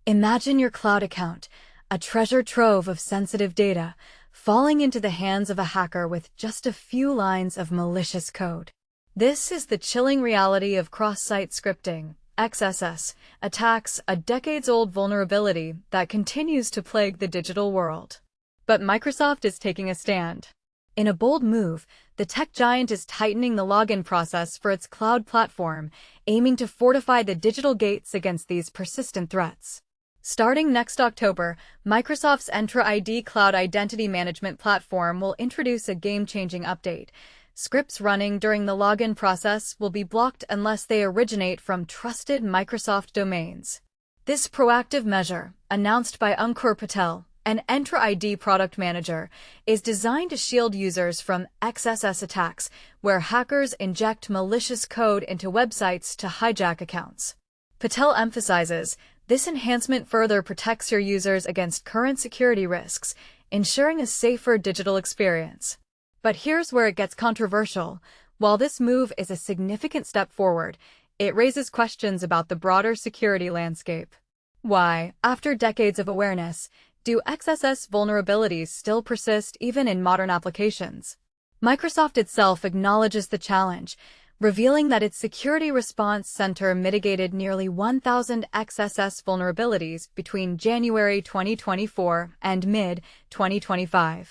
Imagine your cloud account, a treasure trove of sensitive data, falling into the hands of a hacker with just a few lines of malicious code. This is the chilling reality of cross-site scripting, XSS, attacks, a decades-old vulnerability that continues to plague the digital world. But Microsoft is taking a stand. In a bold move, the tech giant is tightening the login process for its cloud platform, aiming to fortify the digital gates against these persistent threats. Starting next October, Microsoft's Entra ID cloud identity management platform will introduce a game-changing update. Scripts running during the login process will be blocked unless they originate from trusted Microsoft domains. This proactive measure, announced by Ankur Patel, an Entra ID product manager, is designed to shield users from XSS attacks, where hackers inject malicious code into websites to hijack accounts. Patel emphasizes, this enhancement further protects your users against current security risks, ensuring a safer digital experience. But here's where it gets controversial. While this move is a significant step forward, it raises questions about the broader security landscape. Why, after decades of awareness, do XSS vulnerabilities still persist even in modern applications? Microsoft itself acknowledges the challenge, revealing that its Security Response Center mitigated nearly 1,000 XSS vulnerabilities between January 2024 and mid-2025.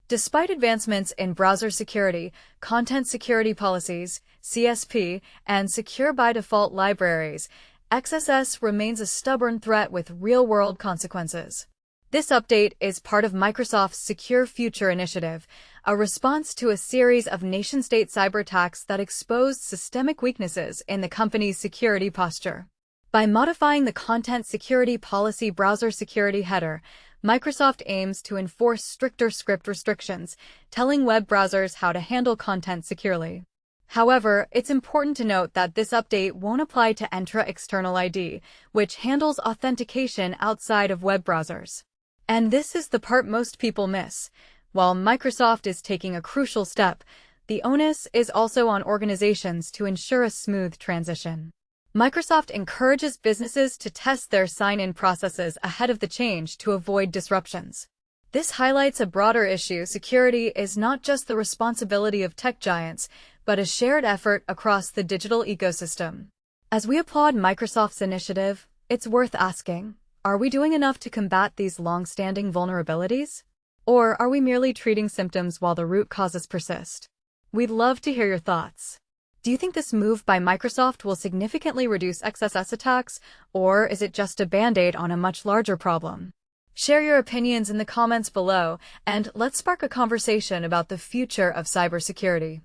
Despite advancements in browser security, content security policies, CSP, and secure by default libraries, XSS remains a stubborn threat with real-world consequences. This update is part of Microsoft's Secure Future initiative, a response to a series of nation-state cyber attacks that exposed systemic weaknesses in the company's security posture. By modifying the Content Security Policy browser security header, Microsoft aims to enforce stricter script restrictions, telling web browsers how to handle content securely. However, it's important to note that this update won't apply to Entra External ID, which handles authentication outside of web browsers. And this is the part most people miss. While Microsoft is taking a crucial step, the onus is also on organizations to ensure a smooth transition. Microsoft encourages businesses to test their sign-in processes ahead of the change to avoid disruptions. This highlights a broader issue. Security is not just the responsibility of tech giants, but a shared effort across the digital ecosystem. As we applaud Microsoft's initiative, it's worth asking, are we doing enough to combat these long-standing vulnerabilities? Or are we merely treating symptoms while the root causes persist? We'd love to hear your thoughts. Do you think this move by Microsoft will significantly reduce XSS attacks, or is it just a band-aid on a much larger problem? Share your opinions in the comments below, and let's spark a conversation about the future of cybersecurity.